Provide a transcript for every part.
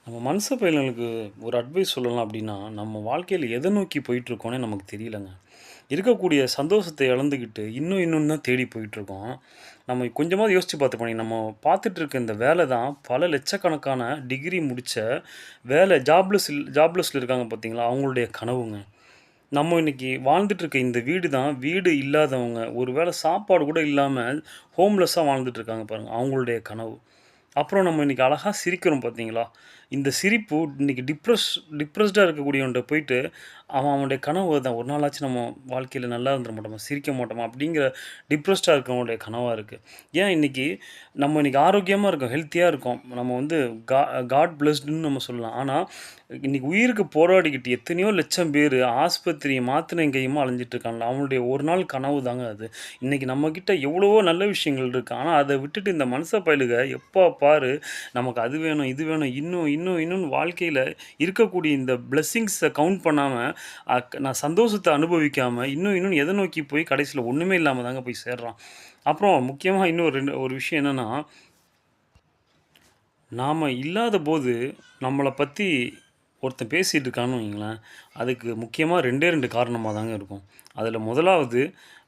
நம்ம மனச பயல்களுக்கு ஒரு அட்வைஸ் சொல்லலாம் அப்படின்னா, நம்ம வாழ்க்கையில எத நோக்கி போயிட்டுருக்கோன்னே நமக்கு தெரியலங்க. இருக்கக்கூடிய சந்தோஷத்த இழந்துக்கிட்டு, இன்னும் தான் தேடி போயிட்டுருக்கோம். நம்ம கொஞ்சமாவது யோசிச்சு பார்த்துப்போம். நம்ம பார்த்துட்டு இருக்க இந்த வேலை தான் பல லட்சக்கணக்கான டிகிரி முடிச்ச வேலை ஜாப்லெஸ்ல இருக்காங்க பார்த்தீங்களா? அவங்களுடைய கனவுங்க. நம்ம இன்னைக்கு வாழ்ந்துட்டு இருக்க இந்த வீடு தான் வீடு இல்லாதவங்க, ஒரு வேள சாப்பாடு கூட இல்லாம ஹோம்லெஸ்ஸா வாழ்ந்துட்டு இருக்காங்க பாருங்க. அவங்களுடைய கனவு. அப்புறம் நம்ம இன்னைக்கு அழகா சிரிக்கிறோம் பார்த்தீங்களா? இந்த சிரிப்பு இன்னைக்கு டிப்ரஸ்டா இருக்கக்கூடியவன்ட்ட போயிட்டு, அவனுடைய கனவு அதான். ஒரு நாளாச்சும் நம்ம வாழ்க்கையில நல்லா இருந்துற மாட்டோமா? சிரிக்க மாட்டோமா? அப்படிங்கிற டிப்ரஸ்டா இருக்கவனுடைய கனவா இருக்கு. ஏன் இன்னைக்கு நம்ம இன்னைக்கு ஆரோக்கியமா இருக்கோம், ஹெல்த்தியா இருக்கோம். நம்ம வந்து கா காட் பிளெஸ்டுன்னு நம்ம சொல்லலாம். ஆனா, இன்னைக்கு உயிருக்கு போராடிக்கிட்டு எத்தனையோ லட்சம் பேரு ஆஸ்பத்திரி மாத்திரையும் கையுமா அலைஞ்சுட்டு இருக்கான்ல. அவனுடைய ஒரு நாள் கனவு தாங்க அது. இன்னைக்கு நம்மகிட்ட எவ்வளவோ நல்ல விஷயங்கள் இருக்கு. ஆனா, அத விட்டுட்டு இந்த மனுஷ பயலுக எப்ப பாரு நமக்கு அது வேணும், இது வேணும், இன்னும்னு வாழ்க்கையில இருக்கக்கூடிய இந்த பிளெஸ்ஸிங்ஸ கவுண்ட் பண்ணாம, நான் சந்தோஷத்த அனுபவிக்காம, இன்னும்னு எத நோக்கி போய் கடைசியில ஒண்ணுமே இல்லாம தாங்க போய் சேர்றான். அப்புறம் முக்கியமா இன்னும் ஒரு விஷயம் என்னன்னா, நாம இல்லாதபோது நம்மள பத்தி ஒருத்தன் பேசிட்டு இருக்கான்னு வையுங்களேன், அதுக்கு முக்கியமா 2 காரணமா தாங்க இருக்கும். அதுல முதலாவது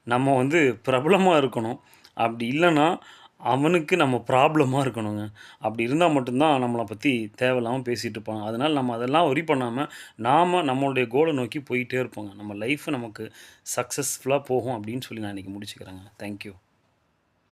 நம்ம வந்து பிரபலமா இருக்கணும். அப்படி இல்லன்னா, அவனுக்கு நம்ம ப்ராப்ளமா இருக்கணுங்க. அப்படி இருந்தா மட்டும் தான் நம்மள பத்தி தேவையில்லாம பேசிட்டு இருப்பாங்க. அதனால நம்ம அதெல்லாம் வொரி பண்ணாம, நாம நம்மளுடைய கோல நோக்கி போயிட்டே இருப்போங்க. நம்ம லைஃப் நமக்கு சக்சஸ்ஃபுல்லா போகும் அப்படின்னு சொல்லி நான் இன்னைக்கு முடிச்சுக்கிறேங்க. Thank you.